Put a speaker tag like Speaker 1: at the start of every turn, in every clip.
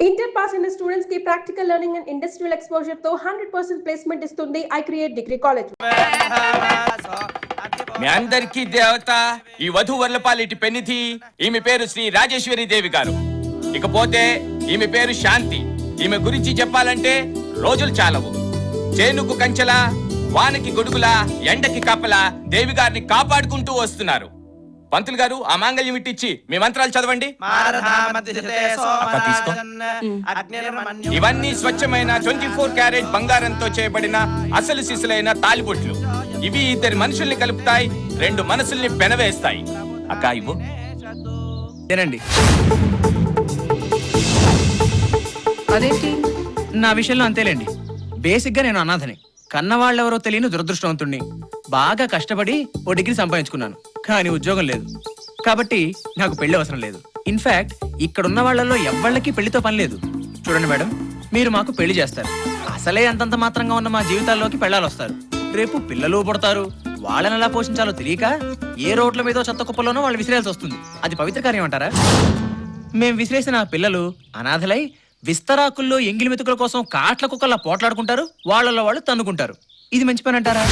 Speaker 1: Inter pass అయిన students కి practical learning and industrial exposure తో 100% ప్లేస్మెంట్ ఇస్తుంది ఐ క్రియేట్ డిగ్రీ కాలేజ్.
Speaker 2: మీ అందరికీ దేవత ఈ వధూవరులపాలిటి పెన్నిధి. ఈమె పేరు శ్రీ రాజేశ్వరి దేవి గారు. ఇకపోతే ఈమె పేరు శాంతి. ఈమె గురించి చెప్పాలంటే రోజులు చాలవు. చేనుకు కంచెల, వానకి గొడుగుల, ఎండకి కప్పల దేవి గారిని కాపాడుకుంటూ వస్తున్నారు. పంతులు గారు ఆ మాంగళ్యం ఇట్టిచ్చి మీ మంత్రాలు చదవండి. ఇవన్నీ స్వచ్ఛమైన 24 క్యారెట్ బంగారంతో చేయబడిన అసలు సిసలైన తాలిబొట్లు. ఇవి ఇద్దరి మనుషుల్ని కలుపుతాయి, 2 మనసుల్ని పెనవేస్తాయి. అక్క ఇవ్వు.
Speaker 3: అదేంటి? నా విషయంలో అంతేలేండి. బేసిక్ గా నేను అనాథని, కన్నవాళ్ళెవరో తెలియని దురదృష్టవంతుణ్ణి. బాగా కష్టపడి ఓ డిగ్రీ సంపాదించుకున్నాను, కానీ ఉద్యోగం లేదు. కాబట్టి నాకు పెళ్లి అవసరం లేదు. ఇన్ఫాక్ట్ ఇక్కడున్న వాళ్లలో ఎవ్వళ్ళకి పెళ్లితో పని లేదు. చూడండి మేడం, మీరు మాకు పెళ్లి చేస్తారు. అసలే అంతంత మాత్రంగా ఉన్న మా జీవితాల్లోకి పెళ్ళాలు వస్తారు. రేపు పిల్లలు పుడతారు. వాళ్ళని ఎలా పోషించాలో తెలియక ఏ రోడ్ల మీదో చెత్త కుప్పలోనో వాళ్ళు విసిరేయాల్సి వస్తుంది. అది పవిత్ర కార్యం అంటారా? మేం విసిరేసిన ఆ పిల్లలు అనాథలై విస్తరాకుల్లో ఎంగిలి మెతుకుల కోసం కాట్ల కుక్కల్లా పోట్లాడుకుంటారు. వాళ్ళలో వాళ్ళు తన్నుకుంటారు. ఇది మంచి పని అంటారా?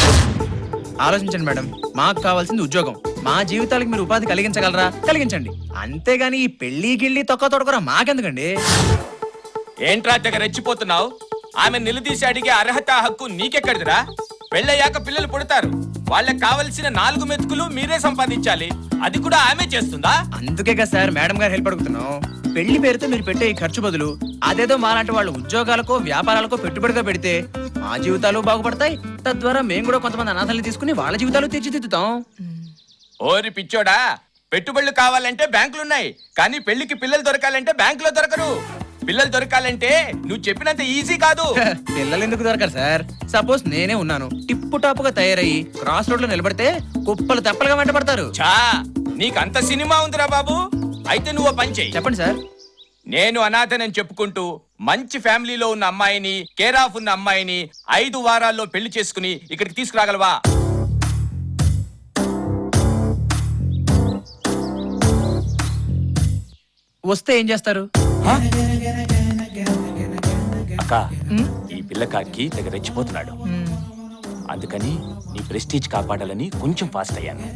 Speaker 3: ఆలోచించండి మేడం, మాకు కావాల్సింది ఉద్యోగం. మా జీవితాలకు మీరు ఉపాధి కలిగించగలరా? కలిగించండి. అంతేగాని ఈ పెళ్లి గిళ్ళి తొక్క తొడకరా మాకెందుకండి?
Speaker 2: ఏంట్రా తెగ రెచ్చిపోతున్నావు? ఆమె నిలదీసి అడిగే అర్హత హక్కు నీకెక్కడిదిరా? పెళ్ళయ్యాక పిల్లలు పుడతారు. వాళ్ళకి కావలసిన 4 మెతుకులు మీరే సంపాదించాలి. అది కూడా ఆమె చేస్తుందా?
Speaker 3: అందుకే కదా సార్ మేడం గారు హెల్ప్ అడుగుతున్నాం. పెళ్లి పేరుతో మీరు పెట్టే ఈ ఖర్చు బదులు అదేదో మాలాంటి వాళ్ళు ఉద్యోగాలకో వ్యాపారాలకో పెట్టుబడిగా పెడితే మా జీవితాలు బాగుపడతాయి. తద్వారా మేము కూడా కొంతమంది అనాథల్ని తీసుకుని వాళ్ళ జీవితాలు తీర్చిదిద్దుతాం.
Speaker 2: ఓరి పిచ్చోడా, పెట్టుబడులు కావాలంటే బ్యాంకులున్నాయి, కానీ పెళ్లికి పిల్లలు దొరకాలంటే బ్యాంకులో దొరకరు. పిల్లలు దొరకాలంటే నువ్వు చెప్పినంత ఈజీ కాదు.
Speaker 3: పిల్లలు ఎందుకు దొరకరు సార్? సపోజ్ నేనే ఉన్నాను, టిప్పు టాపుగా తయారయ్యి క్రాస్ రోడ్ లో నిలబడితే కుప్పలు తెప్పలుగా వెంట పడతారు.
Speaker 2: చా, నీకంత సినిమా ఉందిరా బాబు. అయితే నువ్వు పని చెయ్యి.
Speaker 3: చెప్పండి సార్.
Speaker 2: నేను అనాథనని చెప్పుకుంటూ మంచి ఫ్యామిలీలో ఉన్న అమ్మాయిని, కేర్ ఆఫ్ ఉన్న అమ్మాయిని 5 వారాల్లో పెళ్లి చేసుకుని ఇక్కడికి తీసుకురాగలవా?
Speaker 3: వస్తే ఏం చేస్తారు?
Speaker 2: అక్క, ఈ పిల్లకాకి తెగ రెచ్చిపోతున్నాడు. అందుకని నీ ప్రెస్టీజ్ కాపాడాలని కొంచెం ఫాస్ట్ అయ్యాను.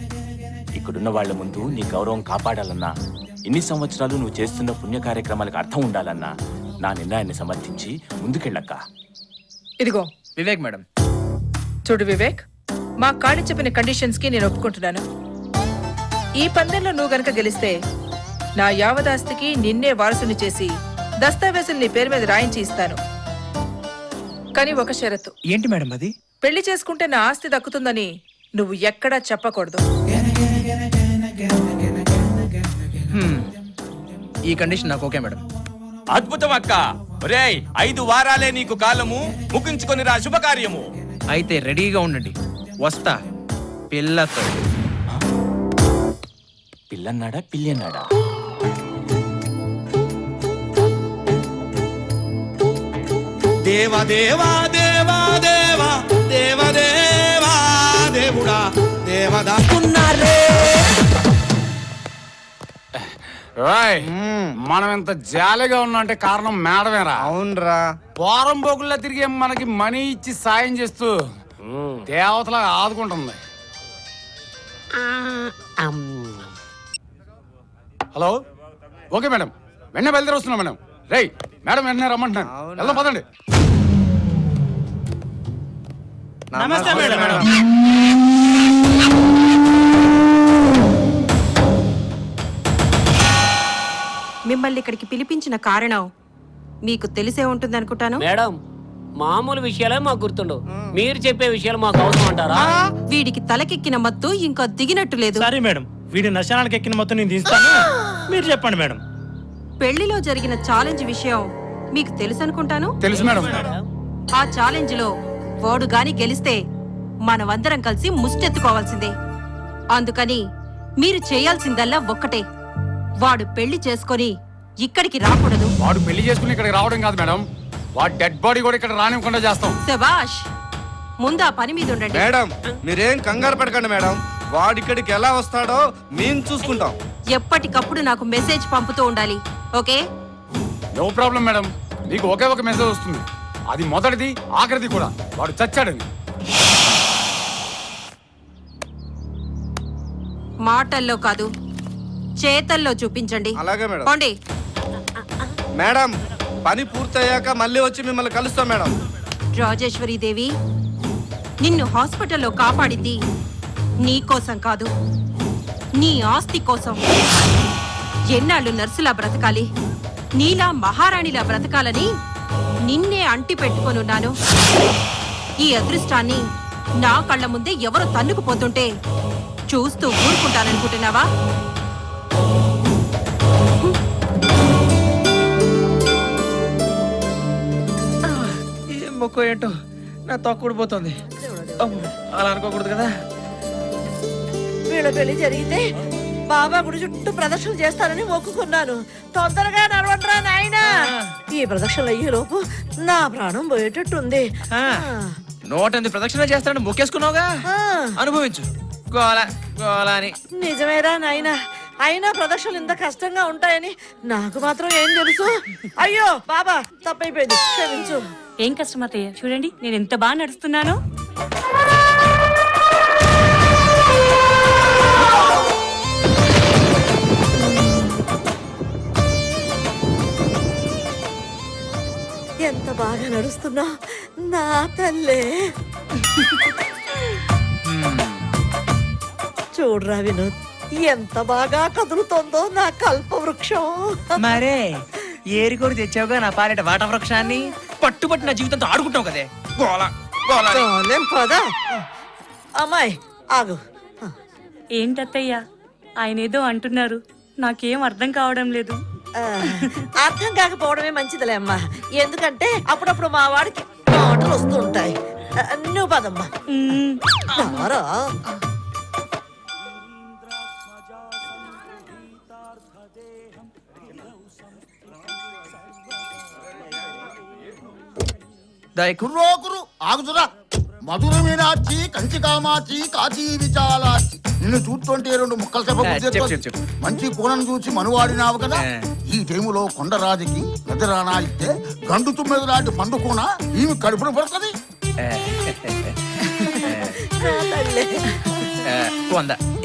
Speaker 2: ఇక్కడున్న వాళ్ల ముందు నీ గౌరవం కాపాడాలన్నా, ఇన్ని సంవత్సరాలు నువ్వు చేస్తున్న పుణ్య కార్యక్రమాలకు అర్థం ఉండాలన్నా నా నిర్ణయాన్ని సమర్థించి ముందుకెళ్ళక్క.
Speaker 4: ఇదిగో
Speaker 3: వివేక్ మేడం.
Speaker 4: చూడు వివేక్, మా కాడి చెప్పిన కండిషన్స్ కి నేను ఒప్పుకుంటున్నాను. ఈ పందెంలో నువ్వు గనక గెలిస్తే నా యావదాస్తికి నిన్నే వారసుని చేసి దస్తావేజులు నీ పేరు మీద రాయించి ఇస్తాను. కానీ ఒక షరతు.
Speaker 3: ఏంటి మేడం అది?
Speaker 4: పెళ్లి చేసుకుంటే నా ఆస్తి దక్కుతుందని నువ్వు ఎక్కడా చెప్పకూడదు.
Speaker 3: ఈ కండిషన్ నాకు ఓకే మేడం.
Speaker 2: అద్భుతం అక్క. ఒరేయ్, 5 వారాలే నీకు కాలము, ముగించుకొని రా శుభకార్యము.
Speaker 3: అయితే రెడీగా ఉండండి, వస్తా పిల్లతో.
Speaker 2: పిల్లన్నాడా పిల్లన్నాడా?
Speaker 5: దేవా దేవా దేవా దేవా దేవా దేవా దేవుడా దేవదాకున్నారే.
Speaker 6: మనం ఇంత జాలీగా ఉన్నా అంటే కారణం మేడమేరా?
Speaker 5: అవునరా.
Speaker 6: పోరం పోగుల్లా తిరిగి మనకి మనీ ఇచ్చి సాయం చేస్తూ దేవతలా ఆదుకుంటుంది. హలో, ఓకే మేడం, వెంటనే బయలుదేరి వస్తున్నాం మేడం. రేయ్ మేడం, వెంటనే రమ్మంటున్నాను. వెళ్దాం పదండి.
Speaker 5: నమస్తే మేడం.
Speaker 7: మిమ్మల్ని ఇక్కడికి పిలిపించిన కారణం మీకు తెలిసే ఉంటుంది అనుకుంటాను.
Speaker 8: మేడం, మామూలు విషయాలే మాకు గుర్తుండవు, మీరు చెప్పే విషయాలు మాకు అవసరం అంటారా?
Speaker 7: వీడికి తలకెక్కిన మత్తు ఇంకా దిగినట్టు లేదు.
Speaker 9: సరే మేడం, వీడి నశానానికి ఎక్కిన మొత్తం నేను తీస్తాను. మీరు చెప్పండి మేడం.
Speaker 7: పెళ్లిలో జరిగిన ఛాలెంజ్ విషయం మీకు తెలుసు అనుకుంటాను.
Speaker 6: తెలుసు మేడం.
Speaker 7: ఆ ఛాలెంజ్ లో వాడు గాని గెలిస్తే మనమందరం కలిసి ముష్టెత్తుకోవాల్సిందే. అందుకని మీరు చేయాల్సిందల్లా ఒక్కటే, వాడు పెళ్లి చేసుకొని ఇక్కడికి రాకూడదు.
Speaker 6: వాడు పెళ్లి చేసుకుని ఇక్కడికి రావడం కాదు మేడం, వాడు డెడ్ బాడీ కూడా ఇక్కడ రానివ్వకుండా చేస్తాం.
Speaker 7: శభాష్, ముందు ఆ పని మీద ఉండండి.
Speaker 5: మేడం, మీరేం కంగారు పడకండి మేడం. వాడు ఇక్కడికి ఎలా వస్తాడో మేము చూసుకుంటాం.
Speaker 7: ఎప్పటికప్పుడు నాకు మెసేజ్ పంపుతూ ఉండాలి, ఓకే?
Speaker 6: నో ప్రాబ్లం మేడం, మీకు ఒకే ఒక మెసేజ్ వస్తుంది. అది మొదటిది, ఆఖరిది కూడా. వాడు చచ్చాడని.
Speaker 7: మాటల్లో కాదు, చేతల్లో చూపించండి.
Speaker 5: అలాగే మేడం.
Speaker 7: పోండి.
Speaker 5: మేడం, పని పూర్తయ్యాక మళ్ళీ వచ్చి మిమ్మల్ని కలుస్తాం మేడం.
Speaker 7: రాజేశ్వరి దేవి, నిన్ను హాస్పిటల్లో కాపాడింది నీ కోసం కాదు, నీ ఆస్తి కోసం. ఎన్నాళ్ళు నర్సులా బ్రతకాలి, నీలా మహారాణిలా బ్రతకాలని నిన్నే అంటి పెట్టుకొనున్నాను. ఈ అదృష్టాన్ని నా కళ్ళ ముందే ఎవరు తన్నుకుపోతుంటే చూస్తూ ఊరుకుంటాననుకుంటున్నావా?
Speaker 3: ఏం మొక్క ఏంటో నా తొక్కుడిపోతుంది. అలా అనుకోకూడదు కదా.
Speaker 10: వీళ్ళ పెళ్లి జరిగితే బాబా గుడి చుట్టూ ప్రదక్షిణ చేస్తానని మొక్కుకున్నాను. తొందరగా నడవండ్రా నాయనా. ఈ ప్రదక్షిణలు అయ్యే లోపు నా ప్రాణం పోయేటట్టుంది.
Speaker 3: 108 ప్రదక్షిణ చేస్తానని మొక్కేసుకున్నావుగా, అనుభవించు. గోల గోల అని.
Speaker 10: నిజమేరా నాయనా, అయినా ప్రదక్షిణలు ఇంత కష్టంగా ఉంటాయని నాకు మాత్రం ఏం తెలుసు. అయ్యో బాబా, తప్పైపోయింది, క్షమించు.
Speaker 11: ఏం కష్టం అత్తయ్య, చూడండి నేను ఎంత బాగా నడుస్తున్నానో.
Speaker 10: ఎంత బాగా నడుస్తున్నా నా తల్లే. చూడరా వినోద్, ఎంత బాగా కదులుతోందో నా కల్పవృక్షం.
Speaker 3: మరే ఏరికోడి తెచ్చావుగా నా పాలిట వాట వృక్షాన్ని. పట్టుబట్టి నా జీవితంతో ఆడుకుంటావు కదే. గోల గోల అని.
Speaker 10: చాలేం పద. అమ్మాయి ఆగు.
Speaker 11: ఏంటత్తయ్య, ఆయన ఏదో అంటున్నారు, నాకేం అర్థం కావడం లేదు.
Speaker 10: అర్థం కాకపోవడమే మంచిదిలే అమ్మా, ఎందుకంటే అప్పుడప్పుడు మా వాడికి మాటలు వస్తూ ఉంటాయి. నువ్వు పదమ్మా. రారా.
Speaker 12: కుర్రోకురు ఆగుతురా. మధుర మీనాచి, కంచి కామాచి, కాచి విచాలాచి. నిన్ను చూస్తుంటే 2 ముక్కలు చెప్ప. మంచి కూనను చూసి మనువాడినావు కదా. ఈ టైములో కొండరాజుకి నిద్రానా ఇస్తే గండు తుమ్మెద లాంటి పండు కూన ఈమె కడుపున పడుతుంది.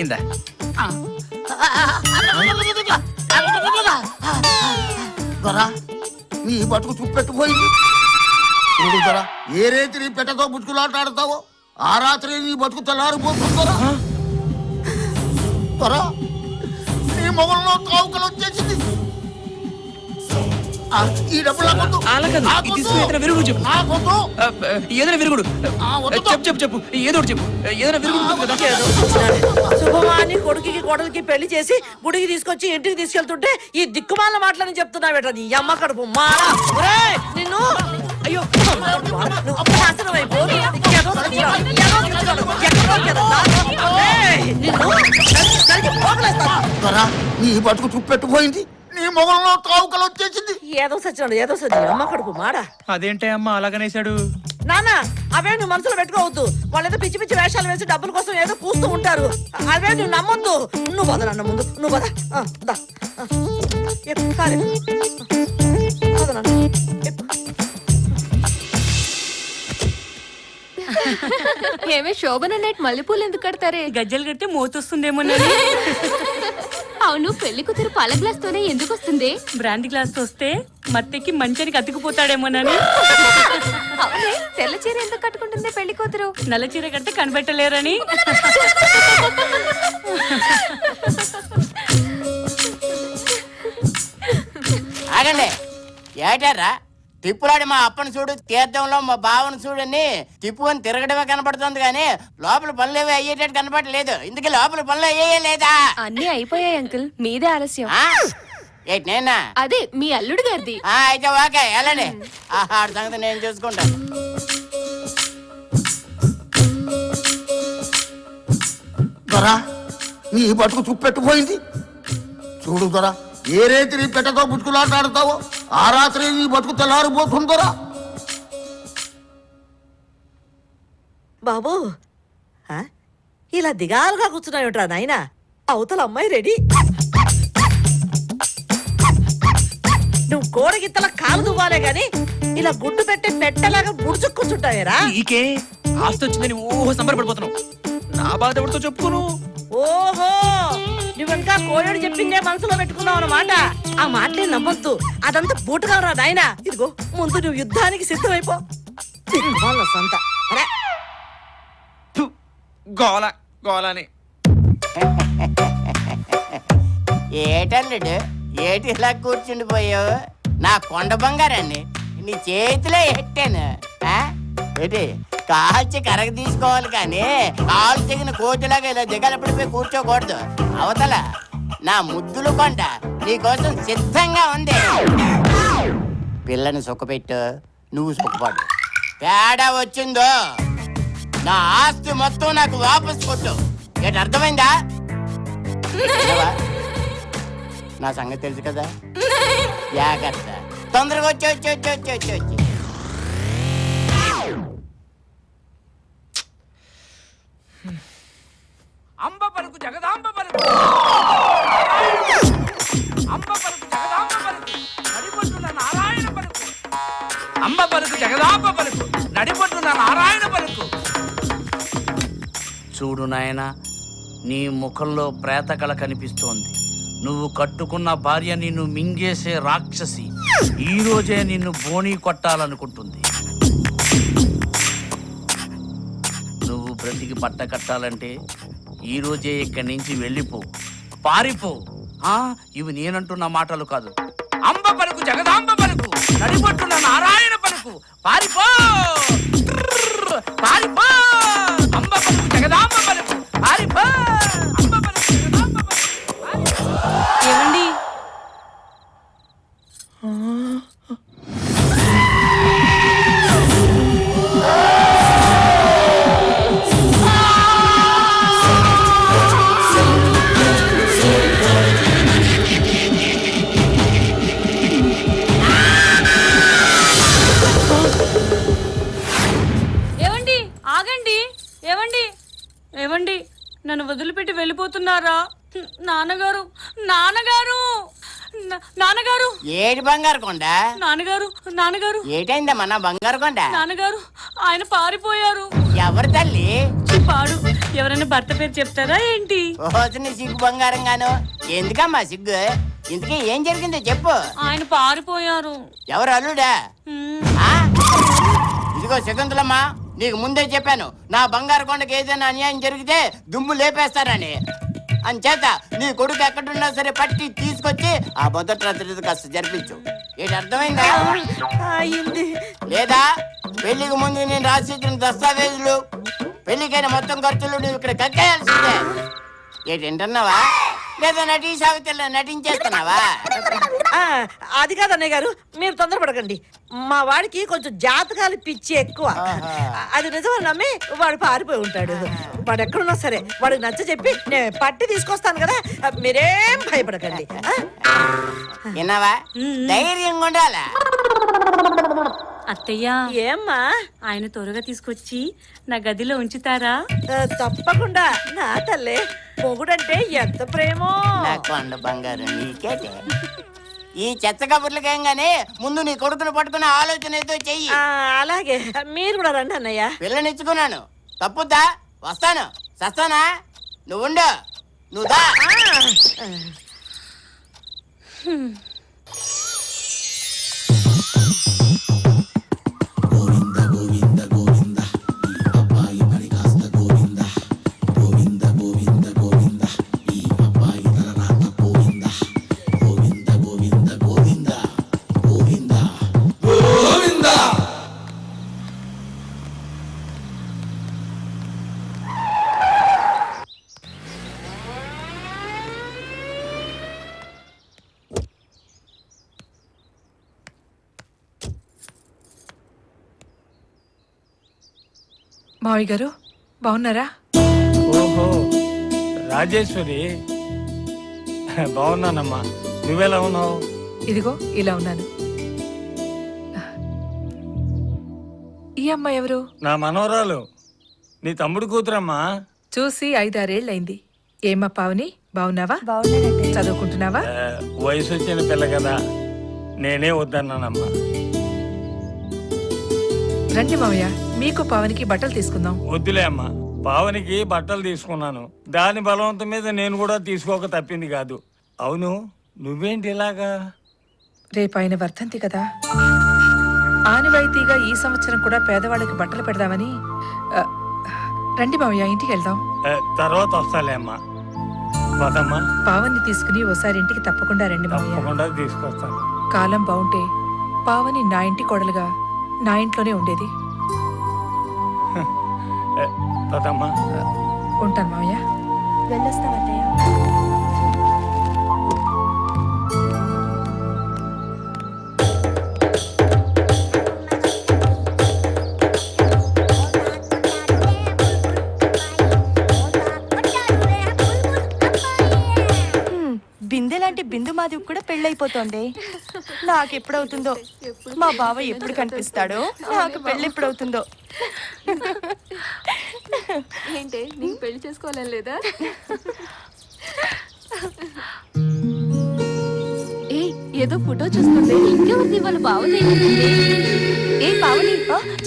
Speaker 3: ఇందా
Speaker 12: దొరా, నీ బతుకు చూపెట్టుపోయింది. చూడు దొరా, ఏ రేతి నీ పెట్టతో బుచ్చుకులాటాడతావో ఆ రాత్రి నీ బతుకు తెల్లారిపోతుందరా. దొరా, నీ మొగల్లో తావుకలు వచ్చేసింది. ఈ డబ్బులు
Speaker 3: ఏదైనా విరుగుడు చెప్పు ఏదో చెప్పు. ఏదైనా విరుగుడు.
Speaker 10: శుభమాని కొడుకుకి కోడలికి పెళ్లి చేసి గుడికి తీసుకొచ్చి ఇంటికి తీసుకెళ్తుంటే ఈ దిక్కుమాల మాటలని చెప్తున్నావేట నీ అమ్మ కడుపు మారా. నిన్ను అయ్యో నాశనం అయిపో.
Speaker 12: నీ బతుకు చూపెట్టుపోయింది. నీ మొగల్లో తావుకలు వచ్చేసింది.
Speaker 10: ఏదో సచ్చినాడు, ఏదో సచ్చి అమ్మ కడుపు మాడా.
Speaker 3: అదేంటే అమ్మ అలాగనేసాడు.
Speaker 10: నాన్న, అవే నువ్వు మనసులో పెట్టుకోవద్దు. వాళ్ళేదో పిచ్చి పిచ్చి వేషాలు వేసి డబ్బుల కోసం ఏదో కూస్తూ ఉంటారు. అవే నువ్వు నమ్మొద్దు. నువ్వు పద నాన్న, ముందు నువ్వు పద.
Speaker 11: ఏమే శోభన నైట్ మల్లెపూలు ఎందుకు కడతారే? గజ్జలు కడితే మోతొస్తుందేమో. అవును, పెళ్లి కూతురు పాల గ్లాస్ తోనే ఎందుకు వస్తుంది? బ్రాండ్ గ్లాస్ తో వస్తే మత్తెక్కి మంచానికి అతుకుపోతాడేమోనని. తెల్ల చీర ఎందుకు కట్టుకుంటుంది పెళ్లి కూతురు? నల్ల చీర కడితే కనిపెట్టలేరని.
Speaker 8: ఆగండి, ఏటారా తిప్పులాడి మా అప్పని చూడు, తీర్థంలో మా బావను చూడని తిప్పుకొని తిరగడమే కనపడుతుంది కానీ లోపల పనులు ఏవి అయ్యేటట్టు కనపడలేదు. ఇందుకే లోపల పనులు అయ్యే లేదా?
Speaker 11: అన్ని అయిపోయాయి అంకుల్, మీదే ఆలస్యం.
Speaker 8: ఏంటి నేనా?
Speaker 11: అదే మీ అల్లుడు గారిది.
Speaker 8: అయితే ఓకే, వెళ్ళండి. ఆడ సంగతి నేను చూసుకుంటాను.
Speaker 12: దొరా, నీ బతుకు చూపెట్టుపోయింది. చూడు దొరా, ఏ రేతి నీ పెట్టతో బుచ్చుకులాటాడతావో ఆ రాత్రి నీ బతుకు తెల్లారిపోతుందరా.
Speaker 10: బాబు, ఇలా దిగాలుగా కూర్చున్నావుట్రా నాయనా. అవతల అమ్మాయి రెడీ. నువ్వు కోడగిత్తల కాలు దువ్వాలే గాని ఇలా గుడ్డు పెట్టి పెట్టలాగా ముడుచుక్కుంటుంటావేరా.
Speaker 3: నీకే ఆస్తి వచ్చిందని ఓహో సంబరపడిపోతున్నావు. నా బాధ ఎవరితో చెప్పుకోను.
Speaker 10: ఓహో నువ్వు ఇంకా కోయోడు చెప్పిందే మనసులో పెట్టుకున్నావు అన్నమాట. ఆ మాటలే నమ్మొద్దు, అదంతా బూటుగా రా నాయనా. ఇదిగో ముందు నువ్వు యుద్ధానికి సిద్ధమైపో. వాళ్ళ సొంత అరే
Speaker 3: గోల గోలని.
Speaker 8: ఏటల్లుడు ఏటి ఇలా కూర్చుండిపోయావు? నా కొండ బంగారాన్ని నీ చేతిలో ఎట్టాను. ఏంటి కాల్చి కరగ తీసుకోవాలి కానీ కాలు తెగిన కోతిలాగా ఇలా దిగలపడిపోయి కూర్చోకూడదు. అవతల నా ముద్దులు కొండ నీకోసం సిద్ధంగా ఉంది. పిల్లని సుఖపెట్టు, నువ్వు సుఖపడు. తేడా వచ్చిందో నా ఆస్తి మొత్తం నాకు వాపస్ కొట్టు. ఏంటి అర్థమైందా? విన్నావా? నా సంగతి తెలుసు కదా, జాగ్రత్త. తొందరగా వచ్చి వచ్చి వచ్చి వచ్చి వచ్చి వచ్చి
Speaker 2: అంబ పలుకు జగదాంబ పలుకు, అంబ పలుకు జగదాంబ పలుకు, నడిపొట్టున నారాయణ పలుకు. అంబ పలుకు జగదాంబ పలుకు, నడిపొట్టున నారాయణ పలుకు.
Speaker 13: చూడు నాయనా, నీ ముఖంలో ప్రేతకళ కనిపిస్తోంది. నువ్వు కట్టుకున్న భార్య నిన్ను మింగేసే రాక్షసి ఈ రోజే నిన్ను బోణీ కొట్టాలనుకుంటుంది. నువ్వు బ్రతికి బట్ట కట్టాలంటే ఈ రోజే ఇక్కడి నుంచి వెళ్ళిపో, పారిపో. ఇవి నేనంటున్న మాటలు కాదు.
Speaker 2: అంబ పలుకు జగదాంబ పలుకు, నడిపొట్టున నారాయణ పలుకు. పారిపో పారిపో. అంబ పలుకు జగదాంబ పలుకు, పారిపో. అంబ పలుకు జగదాంబ పలుకు.
Speaker 11: ఏమండి ఏమండి ఆగండి. ఏమండి ఏమండి నన్ను వదిలిపెట్టి వెళ్ళిపోతున్నారా? నాన్నగారు నాన్నగారు నాన్నగారు.
Speaker 8: ఏడు బంగారు కొండ?
Speaker 11: నాన్నగారు నాన్నగారు.
Speaker 8: ఏటైందమ్మా నా బంగారు కొండ?
Speaker 11: నాన్నగారు ఆయన పారిపోయారు.
Speaker 8: ఎవరు తల్లి?
Speaker 11: పాడు. ఎవరైనా భర్త పేరు చెప్తారా ఏంటి?
Speaker 8: ఓసిన సిగ్గు బంగారం గాను. ఎందుకమ్మా సిగ్గు? ఇంతకీ ఏం జరిగిందో చెప్పు.
Speaker 11: ఆయన పారిపోయారు.
Speaker 8: ఎవరు అల్లుడా? ఆ? ఇదిగో శకుంతలమ్మా, నీకు ముందే చెప్పాను నా బంగారు కొండకి ఏదైనా అన్యాయం జరిగితే దుమ్ము లేపేస్తారని. అంచేత నీ కొడుకు ఎక్కడున్నా సరే పట్టి తీసుకొచ్చి ఆ మొదటి రాత్రి కాస్త జరిపించు. ఏంటి అర్థమైందా?
Speaker 10: అయింది.
Speaker 8: లేదా పెళ్లికి ముందు నేను రాసిచ్చిన దస్తావేజులు, పెళ్లికైన మొత్తం ఖర్చులు నువ్వు ఇక్కడ కక్కేయాల్సిందే. ఏంటి వింటున్నావా? లేదా నటీ సావిత్రిలో నటించేస్తున్నావా?
Speaker 10: అది కాదు అన్నయ్య గారు, మీరు తొందరపడకండి. మా వాడికి కొంచెం జాతకాలు పిచ్చి ఎక్కువ. అది నిజమని నమ్మి వాడు పారిపోయి ఉంటాడు. వాడు ఎక్కడున్నా సరే వాడికి నచ్చ చెప్పి నేను పట్టి తీసుకొస్తాను కదా, మీరేం భయపడకండి.
Speaker 8: విన్నావా? ధైర్యంగా ఉండాలా?
Speaker 11: అత్తయ్య
Speaker 10: ఏమ్మా?
Speaker 11: ఆయన త్వరగా తీసుకొచ్చి నా గదిలో ఉంచుతారా?
Speaker 10: తప్పకుండా నా తల్లే. మొగుడంటే ఎంత ప్రేమో.
Speaker 8: నా కొండ బంగారు నీకేటే. ఈ చెత్త కబుర్లకేం గానీ ముందు నీ కొడుకును పట్టుకునే ఆలోచన ఏదో చెయ్యి.
Speaker 10: అలాగే మీరు కూడా రండి అన్నయ్య.
Speaker 8: పిల్లనిచ్చుకున్నాను, తప్పుద్దా? వస్తాను. సస్తానా? నువ్వుండు, నువ్వు దా.
Speaker 4: మావయ్య గారు బాగున్నారా?
Speaker 9: ఓహో రాజేశ్వరి, బాగున్నానమ్మా. నువ్వెలా ఉన్నావు?
Speaker 4: ఇదిగో ఇలా ఉన్నాను. ఈ అమ్మాయి ఎవరు?
Speaker 9: నా మనవరాలు, నీ తమ్ముడు కూతురమ్మా.
Speaker 4: చూసి 5-6 ఏమ్మా పావని, బాగున్నావా? చదువుకుంటున్నావా?
Speaker 9: వయసు వచ్చిన పిల్ల కదా, నేనే వద్దన్నానమ్మా.
Speaker 4: రండి మావయ్య, మీకు పవన్కి బట్టలు తీసుకుందాం.
Speaker 9: వద్దులే అమ్మా, పావనికి బట్టలు తీసుకున్నాను. దాని బలవంతం మీద నేను కూడా తీసుకోక తప్పింది కాదు. అవును, నువ్వేంటి ఇలాగా?
Speaker 4: రేపు ఆయన వర్ధంతి కదా, ఆనవాయితీగా ఈ సంవత్సరం కూడా పేదవాళ్ళకి బట్టలు పెడదామని. ఆ, రండి మావయ్య, ఇంటికి వెళ్దాం.
Speaker 9: తర్వాత వస్తాలే అమ్మా. పదమ్మా.
Speaker 4: పావన్ని తీసుకుని ఓసారి ఇంటికి తప్పకుండా రండి మావయ్య.
Speaker 9: తప్పకుండా తీసుకొస్తాను.
Speaker 4: కాలం బాగుంటే పావని నా ఇంటి కోడలుగా నా ఇంట్లోనే ఉండేది.
Speaker 9: పదమ్మా.
Speaker 4: ఉంటాను మావయ్య.
Speaker 11: వెళ్ళొస్తావయ్యా.
Speaker 7: బిందెలాంటి బిందు మాధవి కూడా పెళ్ళైపోతోంది. నాకెప్పుడవుతుందో, మా బావ ఎప్పుడు కనిపిస్తాడో, నాకు పెళ్ళి ఎప్పుడవుతుందో.
Speaker 11: ఏంటే నీకు పెళ్లి చేసుకోవాలని లేదా? ఏ ఏదో ఫోటో చూస్తుంటే ఇంకెవరిది వాళ్ళ బావదే. ఏ పావని,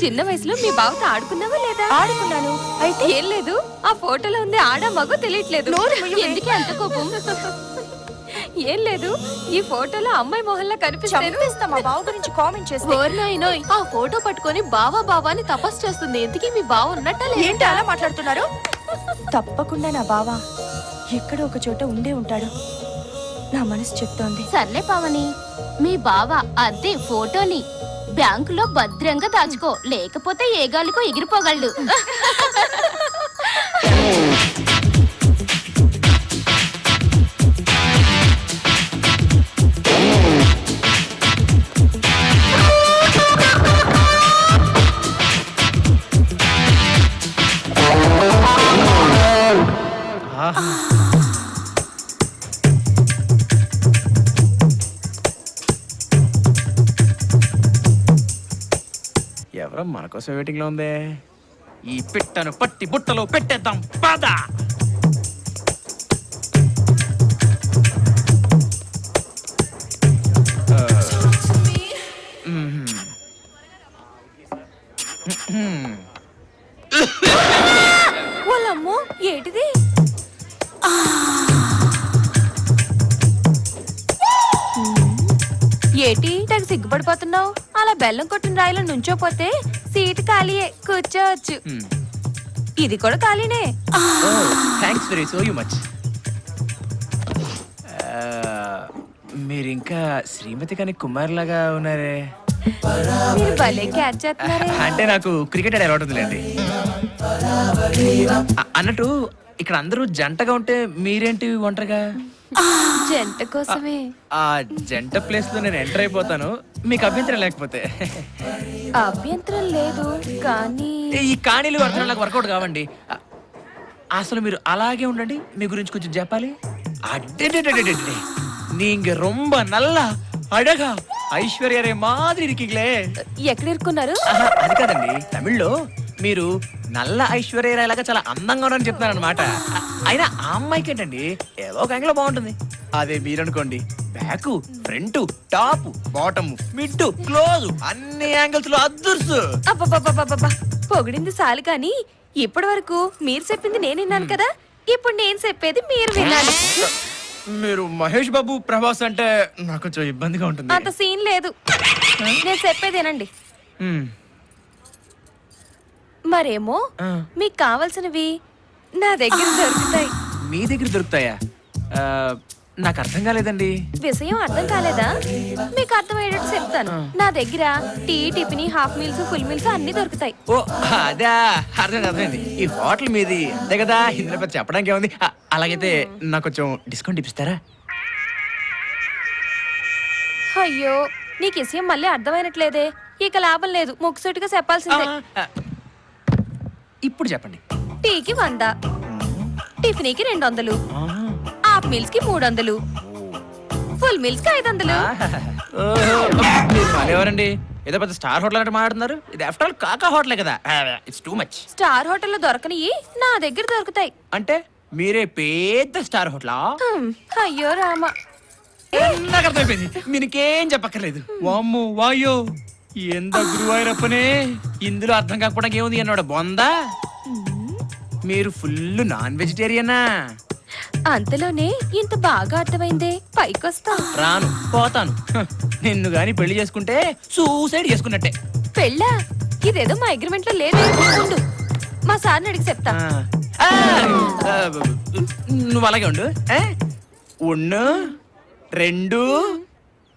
Speaker 11: చిన్న వయసులో మీ బావతో ఆడుకున్నావా లేదా?
Speaker 7: ఆడుకున్నాను.
Speaker 11: అయితే ఏం లేదు, ఆ ఫోటోలో ఉంది ఆడా మగో తెలియట్లేదు. ఎందుకే అంత కోపం? ఏం లేదు, ఈ ఫోటోలో అమ్మాయి మొహల్లా కనిపిస్తా.
Speaker 7: మా బావ గురించి కామెంట్ చేస్తే
Speaker 11: ఆ ఫోటో పట్టుకొని బావా బావా అని తపస్సు చేస్తుంది. ఎందుకీ మీ బావ ఉన్నట్ట?
Speaker 7: ఏంటి అలా మాట్లాడుతున్నారు? తప్పకుండా నా బావ ఎక్కడో ఒక చోట ఉండే ఉంటాడు, నా మనసు చెప్తోంది.
Speaker 11: సర్లే పావని, మీ బావ అదే ఫోటోని బ్యాంకులో భద్రంగా దాచుకో, లేకపోతే ఏ గాలికో ఎగిరిపోగలడు.
Speaker 3: ఎవరో మన కోసం వెయిటింగ్ లో ఉందే. ఈ పిట్టను పట్టి బుట్టలో పెట్టేద్దాం పద.
Speaker 11: వాళ్ళమ్మో ఏంటిది? ఏటి తెగ సిగ్గుపడిపోతున్నావు? అలా బెల్లం కొట్టిన రాయిలో నుంచోపోతే సీటు ఖాళీయే, కూర్చోవచ్చు. ఇది కూడా ఖాళీనే.
Speaker 3: Thanks very so you much. మీరు ఇంకా శ్రీమతి కానీ కుమార్ లాగా ఉన్నారే.
Speaker 11: మీరు భలే క్యాచ్ చేస్తున్నారే.
Speaker 3: అంటే నాకు క్రికెట్ ఆడే అలవాటు ఉందిలేండి. అన్నట్టు ఇక్కడ అందరూ జంటగా ఉంటే మీరేంటి ఒంటరిగా?
Speaker 11: జంట కోసమే.
Speaker 3: ఆ జంట ప్లేస్ లో నేను ఎంటర్ అయిపోతాను, మీకు అభ్యంతరం లేకపోతే.
Speaker 11: అభ్యంతరం లేదు, కానీ
Speaker 3: ఈ కాణీలు అర్థం నాకు వర్కౌట్ కావండి. అసలు మీరు అలాగే ఉండండి, మీ గురించి కొంచెం చెప్పాలి. అడ్డే நீங்க ரொம்ப நல்லா అడగా ఐశ్వర్యరే మాదిరి ఇరికిలే.
Speaker 11: ఎక్కడ ఇరుక్కున్నారు?
Speaker 3: అది కాదండి, తమిళ్లో మీరు నల్ల ఐశ్వర్యరాయ్ లాగా చాలా అందంగా ఉన్నారని చెప్తున్నారు అనమాట. అయినా ఆ అమ్మాయికి ఏంటండి ఏదో ఒక యాంగిల్ బాగుంటుంది. అదే మీరనుకోండి, back front top bottom mid close అన్ని యాంగిల్స్ లో అద్దుర్సు.
Speaker 11: అబ్బబ్బబ్బబ్బబ్బా, పొగిడింది చాలు కానీ ఇప్పటి వరకు మీరు చెప్పింది నేను విన్నాను కదా, ఇప్పుడు నేను చెప్పేది మీరు వినాలి.
Speaker 3: మీరు మహేష్ బాబు ప్రభాస్ అంటే నాకు కొంచెం ఇబ్బందిగా ఉంటుంది.
Speaker 11: అంత సీన్ లేదు, నేను చెప్పేదేనండి. మరేమో మీకు కావాల్సినవి నా దగ్గర దొరుకుతాయి.
Speaker 3: మీ దగ్గర దొరుకుతాయా? నాకు అర్థం కాలేదండి.
Speaker 11: విషయం అర్థం కాలేదా? మీకు అర్థమయ్యేటట్టు చెప్తాను. నా దగ్గర tea, tiffin, half meals, full meals అన్ని దొరుకుతాయి.
Speaker 3: ఓ అదా, అర్థమైంది. ఈ హోటల్ మీది అంతే కదా, ఇందులో పెద్ద చెప్పడానికి ఏముంది. అలాగైతే నాకు కొంచెం డిస్కౌంట్ ఇప్పిస్తారా?
Speaker 11: అయ్యో, నీకు విషయం మళ్ళీ అర్థమైనట్లేదే. ఇక లాభం లేదు, ముక్కుసూటిగా చెప్పాల్సిందే.
Speaker 3: ఇప్పుడు చెప్పండి.
Speaker 11: టీకి 100, టిఫిన్కి 200, హాఫ్ మీల్స్ కి 300, ఫుల్ మీల్స్ కి 500.
Speaker 3: ఎవరండి ఏదో పెద్ద స్టార్ హోటల్ అంటే మాట్లాడుతున్నారు? ఇది ఆఫ్టర్ ఆల్ కాకా హోటలే కదా. It's too much.
Speaker 11: స్టార్ హోటల్లో దొరకనివి నా దగ్గర దొరుకుతాయి.
Speaker 3: అంటే మీరే పెద్ద స్టార్ హోటలా?
Speaker 11: అయ్యో రామ,
Speaker 3: నాకు అర్థమైపోయింది, మీకేం చెప్పక్కర్లేదు. వామ్మో వాయో, ఎంత గురువాయూరప్పనే, ఇందులో అర్థం కాకపోవడానికి ఏముంది అన్నాడు బొందా. మీరు ఫుల్ నాన్ వెజిటేరియనా?
Speaker 11: అంతలోనే ఇంత బాగా అర్థమైందే, పైకొస్తా.
Speaker 3: రాను, పోతాను. నిన్ను గాని పెళ్లి చేసుకుంటే సూసైడ్ చేసుకున్నట్టే.
Speaker 11: పెళ్ళా? ఇదేదో మా అగ్రిమెంట్ లో లేదు. ఉండు, మా సార్ని అడిగి చెప్తా.
Speaker 3: ఆ, ఆ, నువ్వు అలాగే ఉండు. 1 2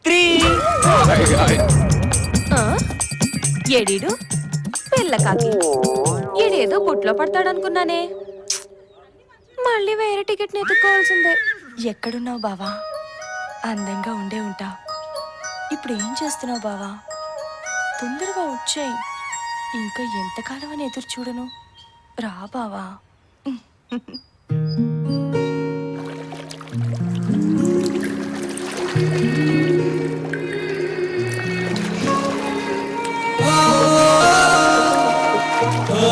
Speaker 3: 3.
Speaker 11: ఏడీడు పిల్ల కాకి, ఈడేదో బుట్లో పడతాడనుకున్నానే. మళ్ళీ వేరే టికెట్ ఎత్తుకోవాల్సిందే.
Speaker 7: ఎక్కడున్నావు బావా? అందంగా ఉండే ఉంటావు. ఇప్పుడు ఏం చేస్తున్నావు బావా? తొందరగా వచ్చాయి. ఇంకా ఎంతకాలం అని ఎదురు చూడను. రా బావా.